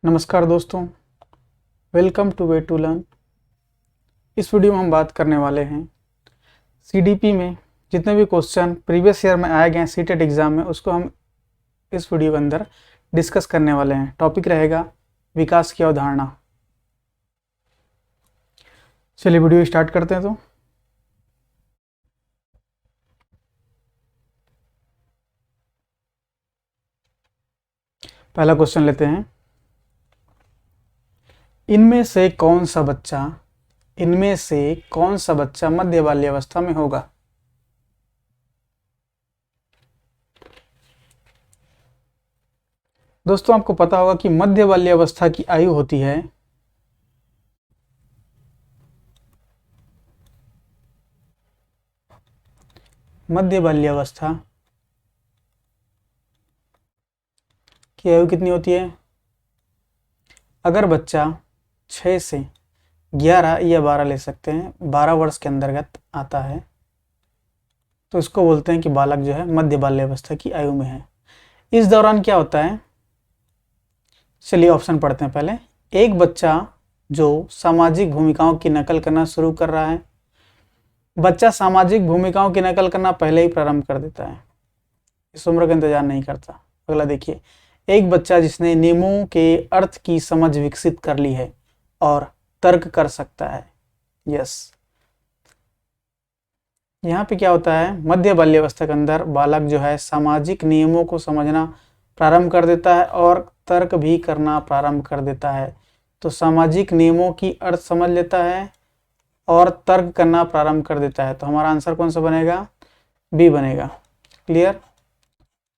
नमस्कार दोस्तों, welcome to way to learn. इस वीडियो में हम बात करने वाले हैं सीडीपी में जितने भी क्वेश्चन प्रीवियस ईयर में आए गए हैं सीटेट एग्ज़ाम में, उसको हम इस वीडियो के अंदर डिस्कस करने वाले हैं। टॉपिक रहेगा विकास की अवधारणा। चलिए वीडियो स्टार्ट करते हैं। तो पहला क्वेश्चन लेते हैं। इनमें से कौन सा बच्चा मध्य बाल्यावस्था में होगा? दोस्तों, आपको पता होगा कि मध्य बाल्यावस्था की आयु होती है मध्य बाल्यावस्था की आयु कितनी होती है? अगर बच्चा 6 से 11 या 12 ले सकते हैं, 12 वर्ष के अंतर्गत आता है, तो इसको बोलते हैं कि बालक जो है मध्य बाल्यावस्था की आयु में है। इस दौरान क्या होता है? चलिए ऑप्शन पढ़ते हैं पहले। एक बच्चा जो सामाजिक भूमिकाओं की नकल करना शुरू कर रहा है। बच्चा सामाजिक भूमिकाओं की नकल करना पहले ही प्रारंभ कर देता है, इस उम्र का इंतजार नहीं करता। अगला देखिए, एक बच्चा जिसने नियमों के अर्थ की समझ विकसित कर ली है और तर्क कर सकता है। यस, यहाँ पे क्या होता है? मध्य बाल्यावस्था के अंदर बालक जो है सामाजिक नियमों को समझना प्रारंभ कर देता है और तर्क भी करना प्रारंभ कर देता है। तो सामाजिक नियमों की अर्थ समझ लेता है और तर्क करना प्रारंभ कर देता है। तो हमारा आंसर कौन सा बनेगा? बी बनेगा। क्लियर?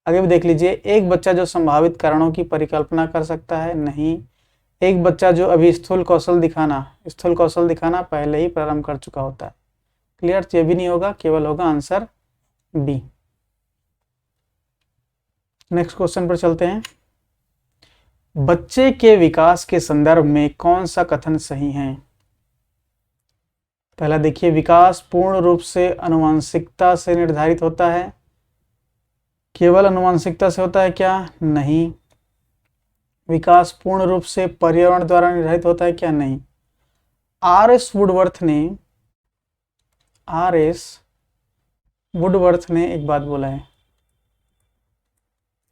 आगे भी देख लीजिए। एक बच्चा जो संभावित कारणों की परिकल्पना कर सकता है। नहीं। एक बच्चा जो अभी स्थूल कौशल दिखाना पहले ही प्रारंभ कर चुका होता है। क्लियर? तो ये भी नहीं होगा, केवल होगा आंसर बी। नेक्स्ट क्वेश्चन पर चलते हैं। बच्चे के विकास के संदर्भ में कौन सा कथन सही है? पहला देखिए, विकास पूर्ण रूप से आनुवंशिकता से निर्धारित होता है। केवल आनुवंशिकता से होता है क्या? नहीं। विकास पूर्ण रूप से पर्यावरण द्वारा निर्धारित होता है क्या? नहीं। आर एस वुडवर्थ ने एक बात बोला है।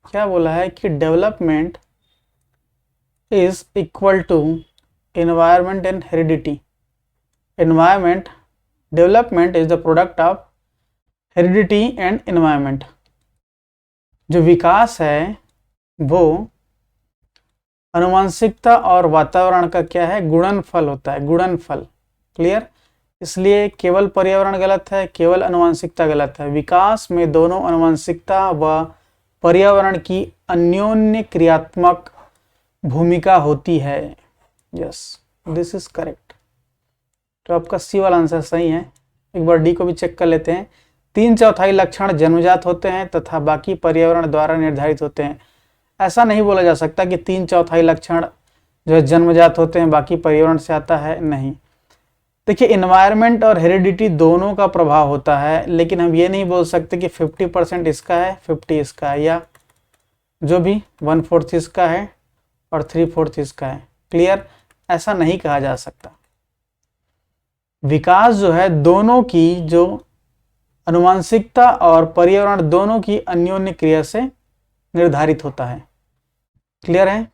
क्या बोला है? कि development is equal to environment and heredity. Development is the product of heredity and environment. जो विकास है वो आनुवंशिकता और वातावरण का क्या है? गुणनफल होता है, गुणनफल। क्लियर? इसलिए केवल पर्यावरण गलत है, केवल आनुवंशिकता गलत है। विकास में दोनों आनुवंशिकता व पर्यावरण की अन्योन्य क्रियात्मक भूमिका होती है। Yes, this is correct. तो आपका सी वाला आंसर सही है। एक बार डी को भी चेक कर लेते हैं। 3/4 लक्षण जन्मजात होते हैं तथा बाकी पर्यावरण द्वारा निर्धारित होते हैं। ऐसा नहीं बोला जा सकता कि 3/4 लक्षण जो है जन्मजात होते हैं, बाकी पर्यावरण से आता है। नहीं। देखिए, एनवायरनमेंट और हेरिडिटी दोनों का प्रभाव होता है, लेकिन हम ये नहीं बोल सकते कि 50% इसका है 50 इसका है, या जो भी 1/4 इसका है और 3/4 इसका है। क्लियर? ऐसा नहीं कहा जा सकता। विकास जो है दोनों की, जो आनुवंशिकता और पर्यावरण दोनों की अन्योन्य क्रिया से निर्धारित होता है। क्लियर है?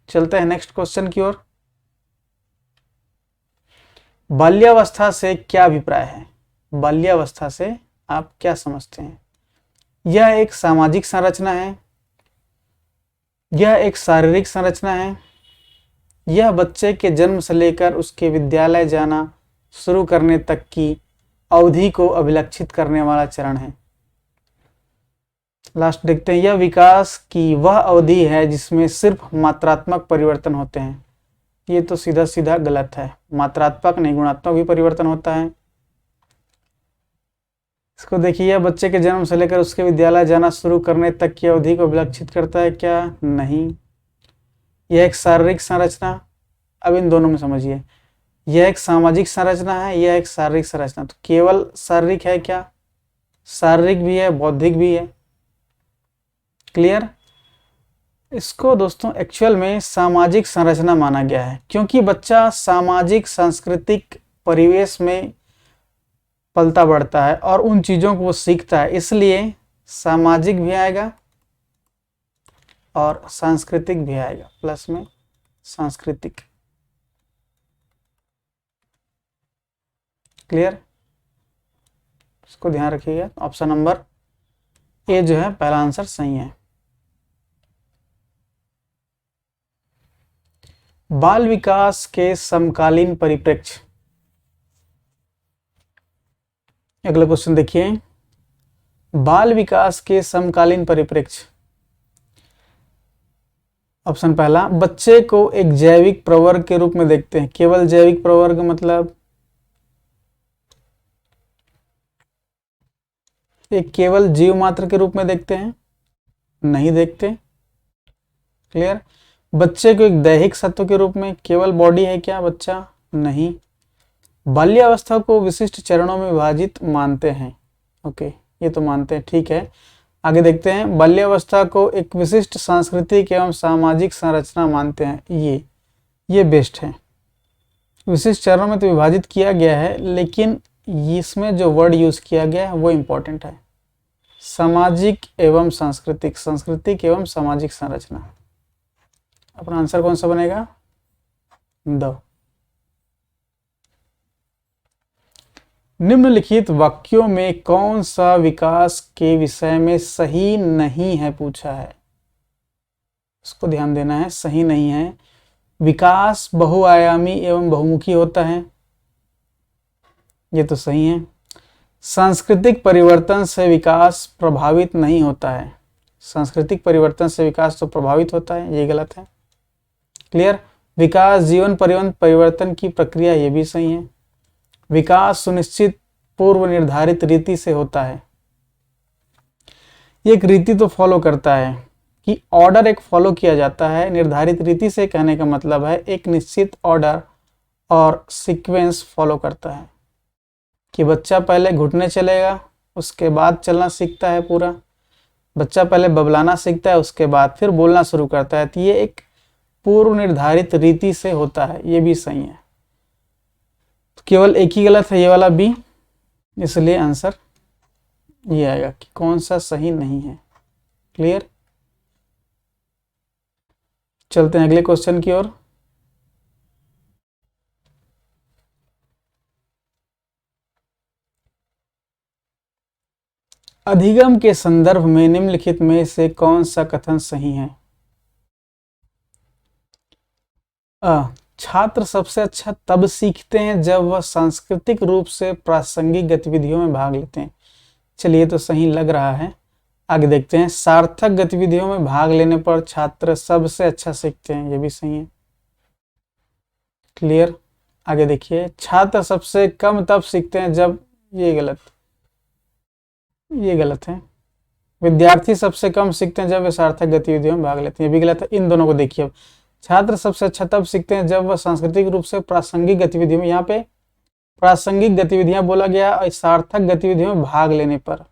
चलते हैं नेक्स्ट क्वेश्चन की ओर। बाल्यावस्था से क्या अभिप्राय है? बाल्यावस्था से आप क्या समझते हैं? यह एक सामाजिक संरचना है, यह एक शारीरिक संरचना है, यह बच्चे के जन्म से लेकर उसके विद्यालय जाना शुरू करने तक की अवधि को अभिलक्षित करने वाला चरण है। लास्ट देखते हैं। यह विकास की वह अवधि है जिसमें सिर्फ मात्रात्मक परिवर्तन होते हैं। ये तो सीधा सीधा गलत है। मात्रात्मक नहीं, गुणात्मक भी परिवर्तन होता है। इसको देखिए, यह बच्चे के जन्म से लेकर उसके विद्यालय जाना शुरू करने तक की अवधि को अभिलक्षित करता है क्या? नहीं। यह एक शारीरिक संरचना। अब इन दोनों में समझिए, यह एक सामाजिक संरचना है, यह एक शारीरिक संरचना। तो केवल शारीरिक है क्या? शारीरिक भी है, बौद्धिक भी है। क्लियर? इसको दोस्तों एक्चुअल में सामाजिक संरचना माना गया है, क्योंकि बच्चा सामाजिक सांस्कृतिक परिवेश में पलता बढ़ता है और उन चीज़ों को वो सीखता है, इसलिए सामाजिक भी आएगा और सांस्कृतिक भी आएगा, प्लस में सांस्कृतिक। क्लियर, इसको ध्यान रखिएगा। ऑप्शन नंबर ए जो है पहला आंसर सही है। बाल विकास के समकालीन परिप्रेक्ष्य। अगला क्वेश्चन देखिए, बाल विकास के समकालीन परिप्रेक्ष्य। ऑप्शन पहला, बच्चे को एक जैविक प्रवर्ग के रूप में देखते हैं। केवल जैविक प्रवर्ग मतलब एक केवल जीव मात्र के रूप में देखते हैं, नहीं देखते। क्लियर। बच्चे को एक दैहिक सत्व के रूप में, केवल बॉडी है क्या बच्चा, नहीं। बाल्यावस्था को विशिष्ट चरणों में विभाजित मानते हैं। ओके, ये तो मानते हैं, ठीक है। आगे देखते हैं, बाल्यावस्था को एक विशिष्ट सांस्कृतिक एवं सामाजिक संरचना मानते हैं। ये बेस्ट है। विशिष्ट चरणों में तो विभाजित किया गया है, लेकिन इसमें जो वर्ड यूज किया गया है वो इंपॉर्टेंट है, सामाजिक एवं सांस्कृतिक, सांस्कृतिक एवं सामाजिक संरचना। अपना आंसर कौन सा बनेगा, दो। निम्नलिखित वाक्यों में कौन सा विकास के विषय में सही नहीं है पूछा है, इसको ध्यान देना है। सही नहीं है, विकास बहुआयामी एवं बहुमुखी होता है, ये तो सही है। सांस्कृतिक परिवर्तन से विकास प्रभावित नहीं होता है, सांस्कृतिक परिवर्तन से विकास तो प्रभावित होता है, ये गलत है। क्लियर। विकास जीवन पर्यंत परिवर्तन की प्रक्रिया, ये भी सही है। विकास सुनिश्चित पूर्व निर्धारित रीति से होता है, ये एक रीति तो फॉलो करता है कि ऑर्डर एक फॉलो किया जाता है। निर्धारित रीति से कहने का मतलब है एक निश्चित ऑर्डर और सीक्वेंस फॉलो करता है, कि बच्चा पहले घुटने चलेगा, उसके बाद चलना सीखता है पूरा। बच्चा पहले बबलाना सीखता है, उसके बाद फिर बोलना शुरू करता है। तो ये एक पूर्व निर्धारित रीति से होता है, ये भी सही है। तो केवल एक ही गलत है, ये वाला बी, इसलिए आंसर ये आएगा कि कौन सा सही नहीं है। क्लियर। चलते हैं अगले क्वेश्चन की ओर। अधिगम के संदर्भ में निम्नलिखित में से कौन सा कथन सही है। छात्र सबसे अच्छा तब सीखते हैं जब वह सांस्कृतिक रूप से प्रासंगिक गतिविधियों में भाग लेते हैं। चलिए, तो सही लग रहा है। आगे देखते हैं, सार्थक गतिविधियों में भाग लेने पर छात्र सबसे अच्छा सीखते हैं, ये भी सही है। क्लियर। आगे देखिए, छात्र सबसे कम तब सीखते हैं जब, ये गलत है। विद्यार्थी सबसे कम सीखते हैं जब वे सार्थक गतिविधियों में भाग लेते हैं, ये भी गलत है। इन दोनों को देखिए। अब छात्र सबसे अच्छा तब सीखते हैं जब वह सांस्कृतिक रूप से प्रासंगिक गतिविधियों में, यहाँ पे प्रासंगिक गतिविधियां बोला गया और सार्थक गतिविधियों में भाग लेने पर।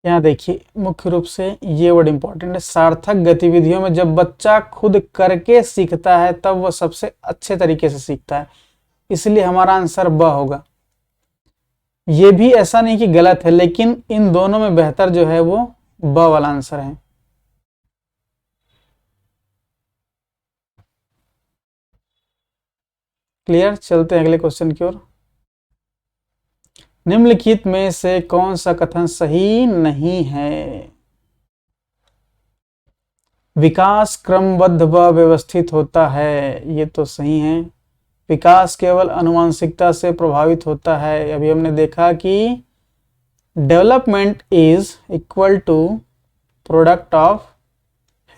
यहाँ देखिए, मुख्य रूप से ये वर्ड इंपॉर्टेंट है। सार्थक गतिविधियों में जब बच्चा खुद करके सीखता है तब वह सबसे अच्छे तरीके से सीखता है, इसलिए हमारा आंसर ब होगा। ये भी ऐसा नहीं कि गलत है, लेकिन इन दोनों में बेहतर जो है वो ब वाला आंसर है। क्लियर। चलते हैं अगले क्वेश्चन की ओर। निम्नलिखित में से कौन सा कथन सही नहीं है। विकास क्रमबद्ध व व्यवस्थित होता है, ये तो सही है। विकास केवल अनुवांशिकता से प्रभावित होता है। अभी हमने देखा कि development is equal to product of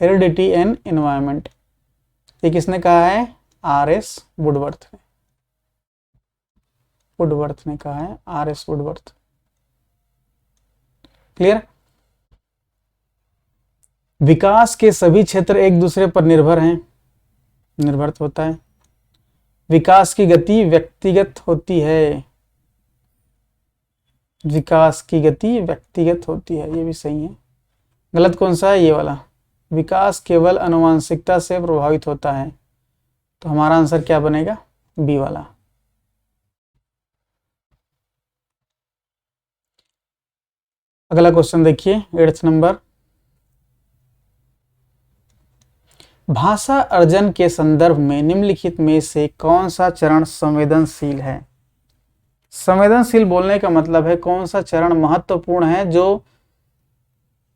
heredity and environment. ये किसने कहा है, आर.एस. वुडवर्थ ने कहा है, आर.एस. वुडवर्थ। क्लियर। विकास के सभी क्षेत्र एक दूसरे पर निर्भर हैं, निर्भर होता है। विकास की गति व्यक्तिगत होती है, विकास की गति व्यक्तिगत होती है, ये भी सही है। गलत कौन सा है, ये वाला। विकास केवल आनुवंशिकता से प्रभावित होता है, तो हमारा आंसर क्या बनेगा? बी वाला। अगला क्वेश्चन देखिए 8th नंबर। भाषा अर्जन के संदर्भ में निम्नलिखित में से कौन सा चरण संवेदनशील है? संवेदनशील बोलने का मतलब है कौन सा चरण महत्वपूर्ण है, जो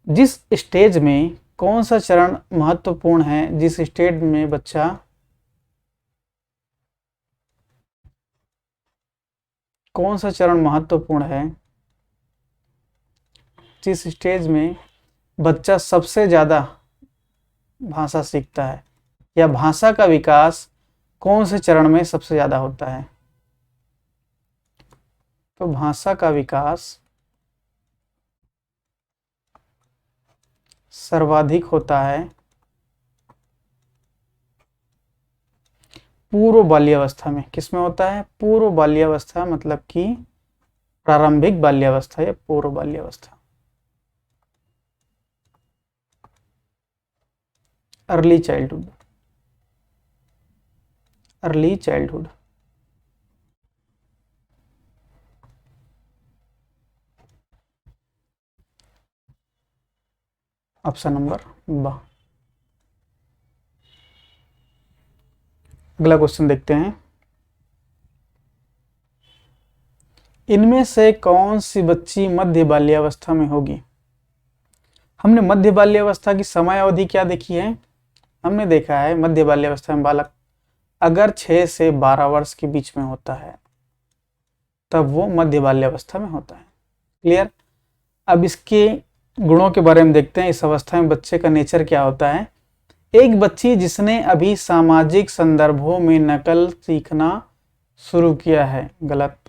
जिस स्टेज में, कौन सा चरण महत्वपूर्ण है जिस स्टेज में बच्चा कौन सा चरण महत्वपूर्ण है जिस स्टेज में बच्चा सबसे ज्यादा भाषा सीखता है, या भाषा का विकास कौन से चरण में सबसे ज्यादा होता है? तो भाषा का विकास सर्वाधिक होता है पूर्व बाल्यावस्था में। किसमें होता है? पूर्व बाल्यावस्था, मतलब कि प्रारंभिक बाल्यावस्था या पूर्व बाल्यावस्था, early childhood. Early childhood. Option number बा। अगला क्वेश्चन देखते हैं। इनमें से कौन सी बच्ची मध्य बाल्यावस्था में होगी? हमने मध्य बाल्यावस्था की समय अवधि क्या देखी है? हमने देखा है मध्य बाल्यावस्था में बालक अगर 6 से 12 वर्ष के बीच में होता है तब वो मध्य बाल्यावस्था में होता है। क्लियर? अब इसके गुणों के बारे में देखते हैं। इस अवस्था में बच्चे का नेचर क्या होता है? एक बच्ची जिसने अभी सामाजिक संदर्भों में नकल सीखना शुरू किया है। गलत।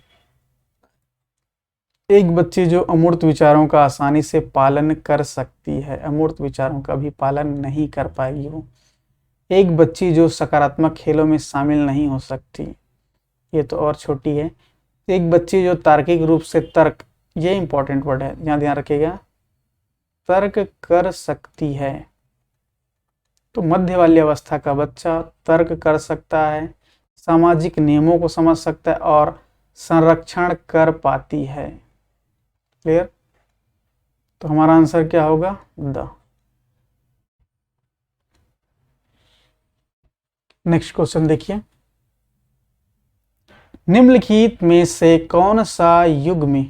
एक बच्ची जो अमूर्त विचारों का आसानी से पालन कर सकती है, अमूर्त विचारों का भी पालन नहीं कर पाएगी वो। एक बच्ची जो सकारात्मक खेलों में शामिल नहीं हो सकती, ये तो और छोटी है। एक बच्ची जो तार्किक रूप से तर्क, ये इंपॉर्टेंट वर्ड है, यहाँ ध्यान रखिएगा, तर्क कर सकती है। तो मध्य वाली अवस्था का बच्चा तर्क कर सकता है, सामाजिक नियमों को समझ सकता है और संरक्षण कर पाती है। क्लियर? तो हमारा आंसर क्या होगा? द। नेक्स्ट क्वेश्चन देखिए। निम्नलिखित में से कौन सा युग्म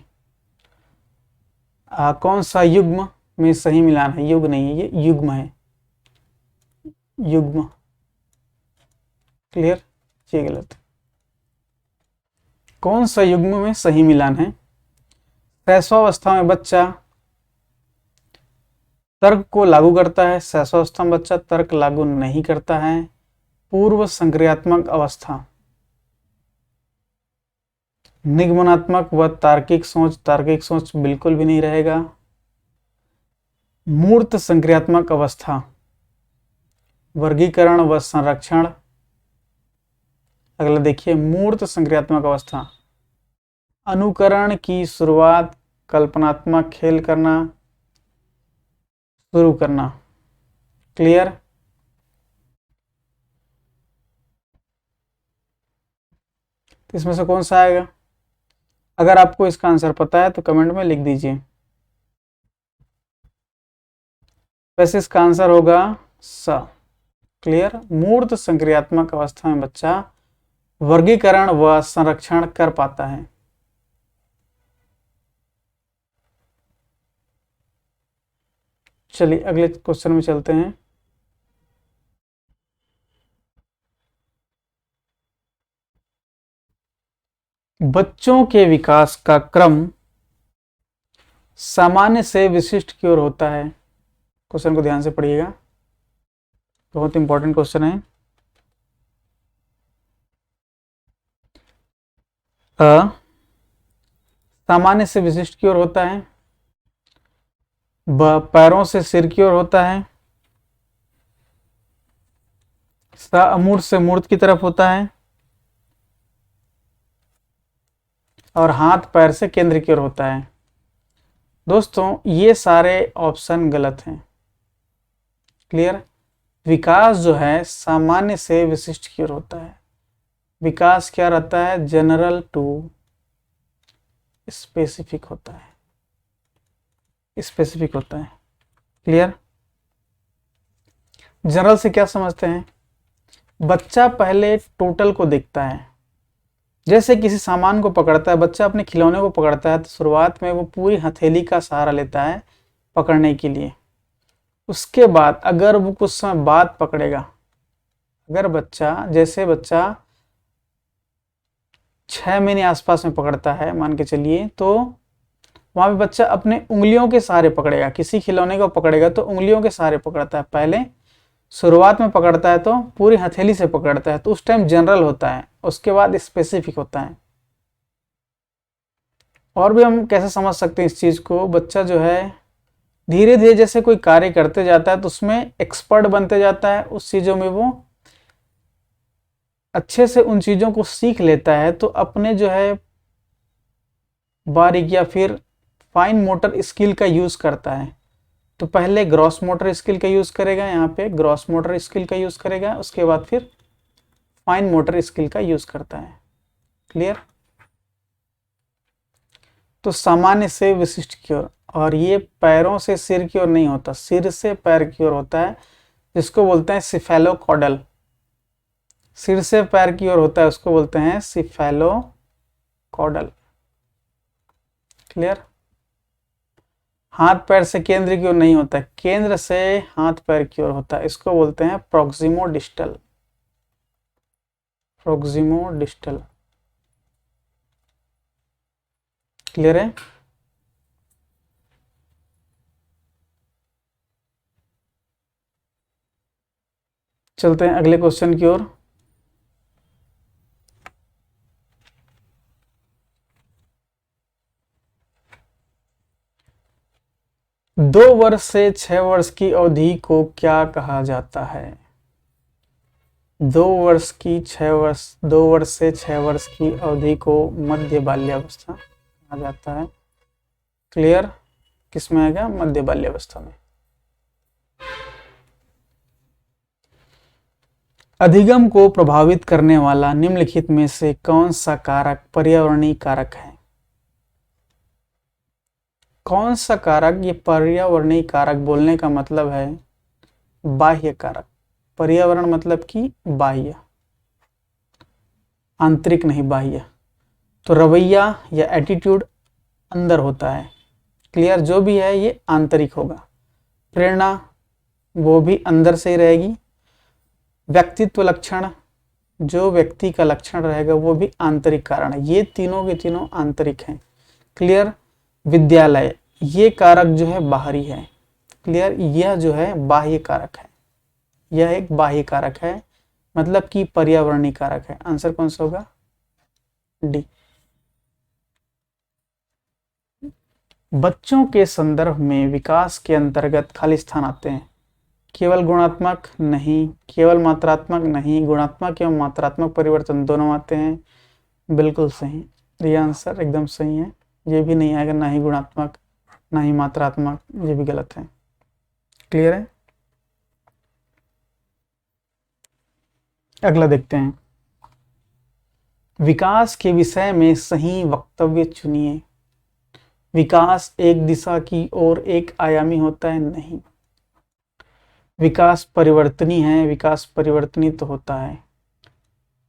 में सही मिलान है? युग नहीं है, ये युग्म है। युग्म। क्लियर? ये गलत। कौन सा युग्म में सही मिलान है? शैशवावस्था में बच्चा तर्क को लागू करता है, शैशवावस्था में बच्चा तर्क लागू नहीं करता है। पूर्व संक्रियात्मक अवस्था, निगमनात्मक व तार्किक सोच बिल्कुल भी नहीं रहेगा। मूर्त संक्रियात्मक अवस्था, वर्गीकरण व संरक्षण। अगला देखिए, मूर्त संक्रियात्मक अवस्था, अनुकरण की शुरुआत, कल्पनात्मक खेल करना शुरू करना। क्लियर? तो इसमें से कौन सा आएगा? अगर आपको इसका आंसर पता है तो कमेंट में लिख दीजिए। वैसे इसका आंसर होगा स। क्लियर? मूर्त संक्रियात्मक अवस्था में बच्चा वर्गीकरण व संरक्षण कर पाता है। चलिए अगले क्वेश्चन में चलते हैं। बच्चों के विकास का क्रम सामान्य से विशिष्ट की ओर होता है। क्वेश्चन को ध्यान से पढ़िएगा, बहुत इंपॉर्टेंट क्वेश्चन है। सामान्य से विशिष्ट की ओर होता है। ब पैरों से सिर की ओर होता है। स अमूर्त से मूर्त की तरफ होता है। और हाथ पैर से केंद्र की ओर होता है। दोस्तों ये सारे ऑप्शन गलत हैं। क्लियर। विकास जो है सामान्य से विशिष्ट की ओर होता है। विकास क्या रहता है, जनरल टू स्पेसिफिक होता है, स्पेसिफिक होता है। क्लियर। जनरल से क्या समझते हैं, बच्चा पहले टोटल को देखता है। जैसे किसी सामान को पकड़ता है, बच्चा अपने खिलौने को पकड़ता है तो शुरुआत में वो पूरी हथेली का सहारा लेता है पकड़ने के लिए। उसके बाद अगर वो कुछ समय बाद पकड़ेगा, अगर बच्चा 6 महीने आसपास में पकड़ता है मान के चलिए, तो वहां पे बच्चा अपने उंगलियों के सहारे पकड़ेगा। किसी खिलौने को पकड़ेगा तो उंगलियों के सहारे पकड़ता है। पहले शुरुआत में पकड़ता है तो पूरी हथेली से पकड़ता है, तो उस टाइम जनरल होता है, उसके बाद स्पेसिफिक होता है। और भी हम कैसे समझ सकते हैं इस चीज को, बच्चा जो है धीरे धीरे जैसे कोई कार्य करते जाता है तो उसमें एक्सपर्ट बनते जाता है, उस चीजों में वो अच्छे से उन चीजों को सीख लेता है, तो अपने जो है बारीक या फिर फाइन मोटर स्किल का यूज करता है। तो पहले ग्रॉस मोटर स्किल का यूज करेगा, यहाँ पे ग्रॉस मोटर स्किल का यूज करेगा, उसके बाद फिर फाइन मोटर स्किल का यूज करता है। क्लियर। तो सामान्य से विशिष्ट की ओर, और ये पैरों से सिर की ओर नहीं होता, सिर से पैर की ओर होता है, जिसको बोलते हैं सिफेलोकॉडल। सिर से पैर की ओर होता है, उसको बोलते हैं सिफेलोकॉडल। क्लियर। हाथ पैर से केंद्र की ओर नहीं होता है, केंद्र से हाथ पैर की ओर होता है, इसको बोलते हैं प्रोक्सिमो डिस्टल। प्रोक्सिमो डिस्टल। क्लियर है। चलते हैं अगले क्वेश्चन की ओर। दो वर्ष से 6 वर्ष की अवधि को क्या कहा जाता है। 2 वर्ष से 6 वर्ष की अवधि को मध्य बाल्यावस्था कहा जाता है। क्लियर। किसमें आएगा, मध्य बाल्यावस्था में। अधिगम को प्रभावित करने वाला निम्नलिखित में से कौन सा कारक पर्यावरणीय कारक है। कौन सा कारक, ये पर्यावरणीय कारक बोलने का मतलब है बाह्य कारक। पर्यावरण मतलब कि बाह्य, आंतरिक नहीं, बाह्य। तो रवैया या एटीट्यूड अंदर होता है। क्लियर। जो भी है ये आंतरिक होगा। प्रेरणा वो भी अंदर से ही रहेगी। व्यक्तित्व लक्षण, जो व्यक्ति का लक्षण रहेगा वो भी आंतरिक कारण है। ये तीनों के तीनों आंतरिक हैं। क्लियर। विद्यालय, ये कारक जो है बाहरी है। क्लियर। यह जो है बाह्य कारक है, यह एक बाह्य कारक है, मतलब कि पर्यावरणीय कारक है। आंसर कौन सा होगा, डी। बच्चों के संदर्भ में विकास के अंतर्गत खाली स्थान आते हैं। केवल गुणात्मक नहीं, केवल मात्रात्मक नहीं, गुणात्मक एवं मात्रात्मक परिवर्तन दोनों आते हैं। बिल्कुल सही, ये आंसर एकदम सही है। ये भी नहीं आएगा, ना ही गुणात्मक ना ही मात्रात्मक, ये भी गलत है। क्लियर है। अगला देखते हैं। विकास के विषय में सही वक्तव्य चुनिए। विकास एक दिशा की ओर एक आयामी होता है, नहीं। विकास परिवर्तनीय है, विकास परिवर्तनीय तो होता है।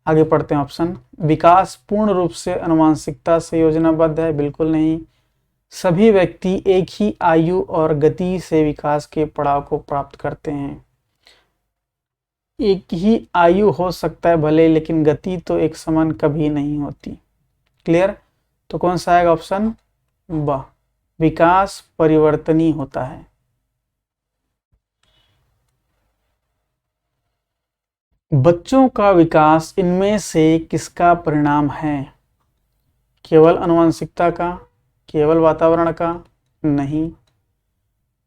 आगे पढ़ते हैं ऑप्शन। विकास पूर्ण रूप से आनुवंशिकता से योजनाबद्ध है, बिल्कुल नहीं। सभी व्यक्ति एक ही आयु और गति से विकास के पड़ाव को प्राप्त करते हैं। एक ही आयु हो सकता है भले, लेकिन गति तो एक समान कभी नहीं होती। क्लियर। तो कौन सा आएगा ऑप्शन ब, विकास परिवर्तनीय होता है। बच्चों का विकास इनमें से किसका परिणाम है। केवल आनुवंशिकता का, केवल वातावरण का, नहीं।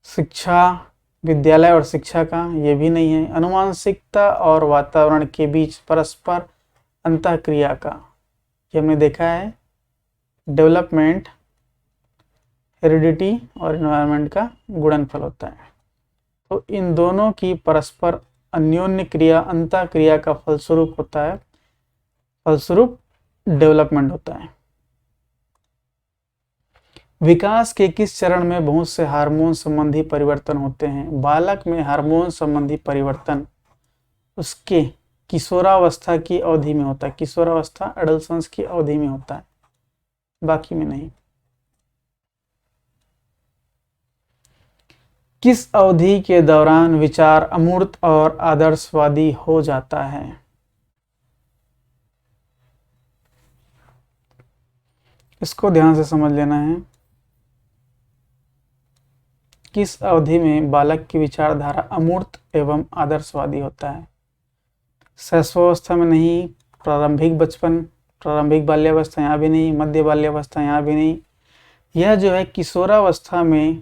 शिक्षा, विद्यालय और शिक्षा का, ये भी नहीं है। आनुवंशिकता और वातावरण के बीच परस्पर अंतःक्रिया का, ये हमने देखा है। डेवलपमेंट, हेरिडिटी और एनवायरनमेंट का गुणनफल होता है। तो इन दोनों की परस्पर अन्योन्य क्रिया अंतः क्रिया का फलस्वरूप होता है, फलस्वरूप डेवलपमेंट होता है। विकास के किस चरण में बहुत से हार्मोन संबंधी परिवर्तन होते हैं? बालक में हार्मोन संबंधी परिवर्तन उसके किशोरावस्था की अवधि में होता है, किशोरावस्था एडोलसेंस की अवधि में होता है, बाकी में नहीं। किस अवधि के दौरान विचार अमूर्त और आदर्शवादी हो जाता है? इसको ध्यान से समझ लेना है। किस अवधि में बालक की विचारधारा अमूर्त एवं आदर्शवादी होता है? शैशवावस्था में नहीं, प्रारंभिक बचपन, प्रारंभिक बाल्यावस्था यहाँ भी नहीं, मध्य बाल्यावस्था यहाँ भी नहीं। यह जो है किशोरावस्था में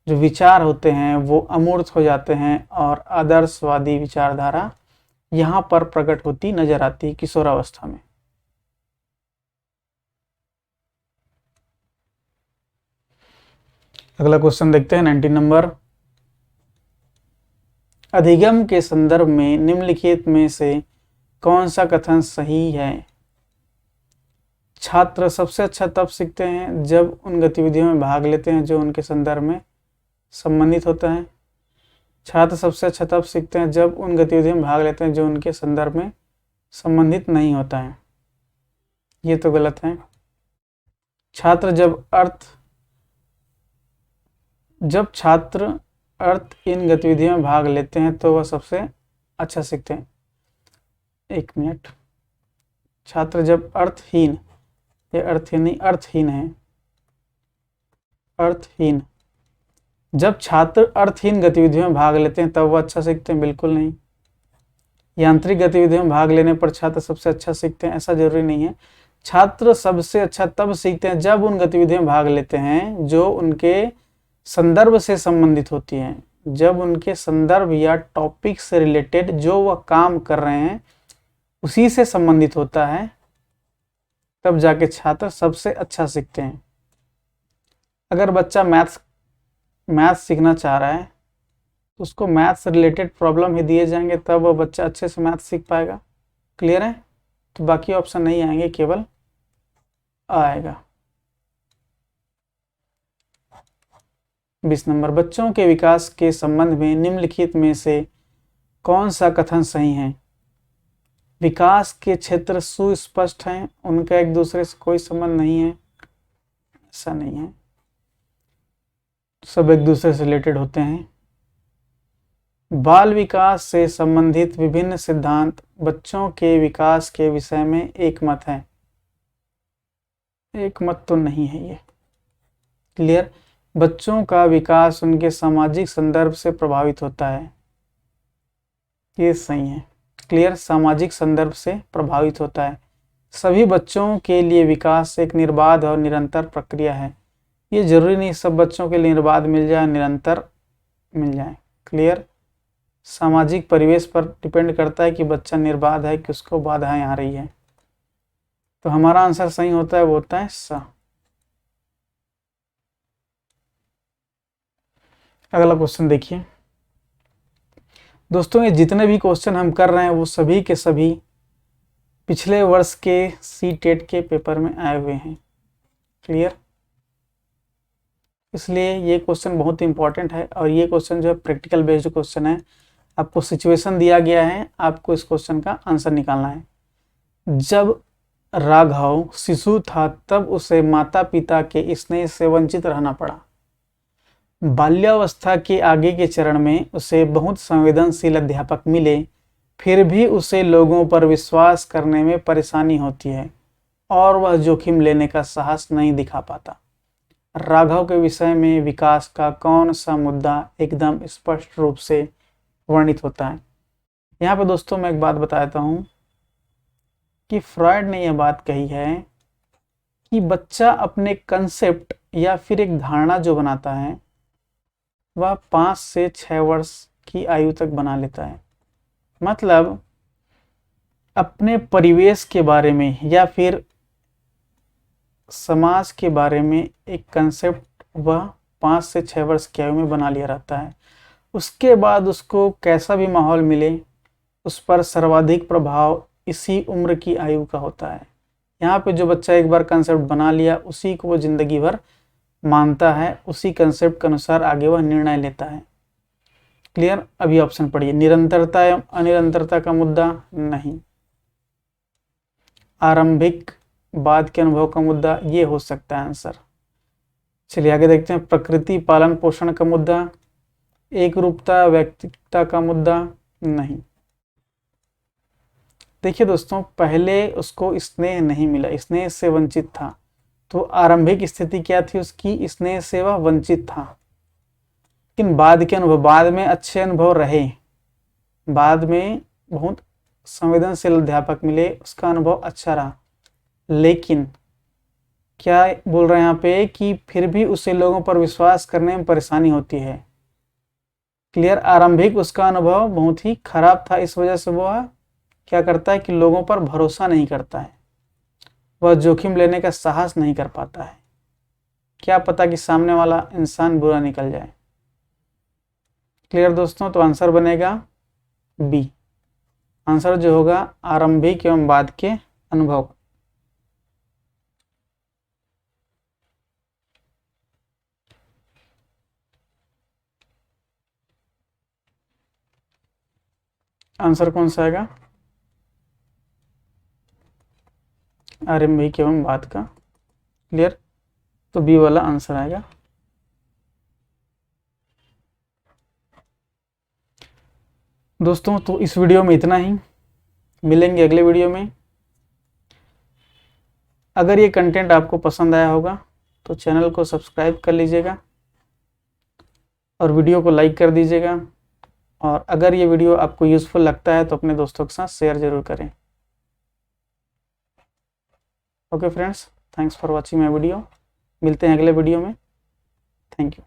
जो विचार होते हैं वो अमूर्त हो जाते हैं और आदर्शवादी विचारधारा यहाँ पर प्रकट होती नजर आती है किशोरावस्था में। अगला क्वेश्चन देखते हैं 19 नंबर। अधिगम के संदर्भ में निम्नलिखित में से कौन सा कथन सही है? छात्र सबसे अच्छा तब सीखते हैं जब उन गतिविधियों में भाग लेते हैं जो उनके संदर्भ में संबंधित होता है। छात्र सबसे अच्छा तब सीखते हैं जब उन गतिविधियों में भाग लेते हैं जो उनके संदर्भ में संबंधित नहीं होता है। ये तो गलत है। छात्र जब छात्र इन गतिविधियों में भाग लेते हैं तो वह सबसे अच्छा सीखते हैं। एक मिनट, छात्र जब अर्थहीन है, अर्थहीन जब छात्र अर्थहीन गतिविधियों में भाग लेते हैं तब वह अच्छा सीखते हैं? बिल्कुल नहीं। यांत्रिक गतिविधियों में भाग लेने पर छात्र सबसे अच्छा सीखते हैं? ऐसा जरूरी नहीं है। छात्र सबसे अच्छा तब सीखते हैं जब उन गतिविधियों में भाग लेते हैं जो उनके संदर्भ से संबंधित होती हैं, जब उनके संदर्भ या टॉपिक से रिलेटेड जो वह काम कर रहे हैं उसी से संबंधित होता है, तब जाके छात्र सबसे अच्छा सीखते हैं। अगर बच्चा मैथ्स सीखना चाह रहा है तो उसको मैथ्स से रिलेटेड प्रॉब्लम ही दिए जाएंगे, तब वह बच्चा अच्छे से मैथ्स सीख पाएगा। क्लियर है? तो बाकी ऑप्शन नहीं आएंगे, केवल आएगा। 20 नंबर। बच्चों के विकास के संबंध में निम्नलिखित में से कौन सा कथन सही है? विकास के क्षेत्र सुस्पष्ट हैं, उनका एक दूसरे से कोई संबंध नहीं है। ऐसा नहीं है, सब एक दूसरे से रिलेटेड होते हैं। बाल विकास से संबंधित विभिन्न सिद्धांत बच्चों के विकास के विषय में एक मत है। एक मत तो नहीं है ये। क्लियर? बच्चों का विकास उनके सामाजिक संदर्भ से प्रभावित होता है, ये सही है। क्लियर? सामाजिक संदर्भ से प्रभावित होता है। सभी बच्चों के लिए विकास एक निर्बाध और निरंतर प्रक्रिया है। ये जरूरी नहीं सब बच्चों के लिए निर्बाध मिल जाए, निरंतर मिल जाए। क्लियर? सामाजिक परिवेश पर डिपेंड करता है कि बच्चा निर्बाध है कि उसको बाधाएं आ रही है। तो हमारा आंसर सही होता है, वो होता है सा। अगला क्वेश्चन देखिए दोस्तों, ये जितने भी क्वेश्चन हम कर रहे हैं वो सभी के सभी पिछले वर्ष के सीटेट के पेपर में आए हुए हैं। क्लियर? इसलिए ये क्वेश्चन बहुत इंपॉर्टेंट है और ये क्वेश्चन जो है प्रैक्टिकल बेस्ड क्वेश्चन है। आपको सिचुएशन दिया गया है, आपको इस क्वेश्चन का आंसर निकालना है। जब राघव शिशु था तब उसे माता पिता के स्नेह से वंचित रहना पड़ा। बाल्यावस्था के आगे के चरण में उसे बहुत संवेदनशील अध्यापक मिले, फिर भी उसे लोगों पर विश्वास करने में परेशानी होती है और वह जोखिम लेने का साहस नहीं दिखा पाता। राघव के विषय में विकास का कौन सा मुद्दा एकदम स्पष्ट रूप से वर्णित होता है? यहाँ पे दोस्तों मैं एक बात बताता हूँ कि फ्रॉयड ने यह बात कही है कि बच्चा अपने कंसेप्ट या फिर एक धारणा जो बनाता है वह 5 से 6 वर्ष की आयु तक बना लेता है। मतलब अपने परिवेश के बारे में या फिर समाज के बारे में एक कंसेप्ट वह 5 से 6 वर्ष की आयु में बना लिया रहता है उसके बाद उसको कैसा भी माहौल मिले, उस पर सर्वाधिक प्रभाव इसी उम्र की आयु का होता है। यहाँ पे जो बच्चा एक बार कंसेप्ट बना लिया, उसी को वो जिंदगी भर मानता है, उसी कंसेप्ट के अनुसार आगे वह निर्णय लेता है। क्लियर? अभी ऑप्शन पढ़िए। निरंतरता एवं अनिरंतरता का मुद्दा नहीं। आरंभिक बाद के अनुभव का मुद्दा, ये हो सकता है आंसर। चलिए आगे देखते हैं। प्रकृति पालन पोषण का मुद्दा, एक रूपता व्यक्तिगता का मुद्दा नहीं। देखिए दोस्तों, पहले उसको स्नेह नहीं मिला, स्नेह से वंचित था, तो आरंभिक स्थिति क्या थी उसकी? स्नेह से वह वंचित था। लेकिन बाद के अनुभव, बाद में अच्छे अनुभव रहे, बाद में बहुत संवेदनशील अध्यापक मिले, उसका अनुभव अच्छा रहा, लेकिन क्या बोल रहे हैं यहाँ पे कि फिर भी उसे लोगों पर विश्वास करने में परेशानी होती है। क्लियर? आरंभिक उसका अनुभव बहुत ही खराब था, इस वजह से वह क्या करता है कि लोगों पर भरोसा नहीं करता है, वह जोखिम लेने का साहस नहीं कर पाता है। क्या पता कि सामने वाला इंसान बुरा निकल जाए। क्लियर दोस्तों? तो आंसर बनेगा बी। आंसर जो होगा आरंभिक एवं बाद के अनुभव। आंसर कौन सा आएगा? आरंभिक एवं बाद का। क्लियर? तो बी वाला आंसर आएगा। दोस्तों तो इस वीडियो में इतना ही, मिलेंगे अगले वीडियो में। अगर ये कंटेंट आपको पसंद आया होगा तो चैनल को सब्सक्राइब कर लीजिएगा और वीडियो को लाइक कर दीजिएगा, और अगर ये वीडियो आपको यूज़फुल लगता है तो अपने दोस्तों के साथ शेयर ज़रूर करें। Okay friends, thanks for watching my video. मिलते हैं अगले वीडियो में। Thank you.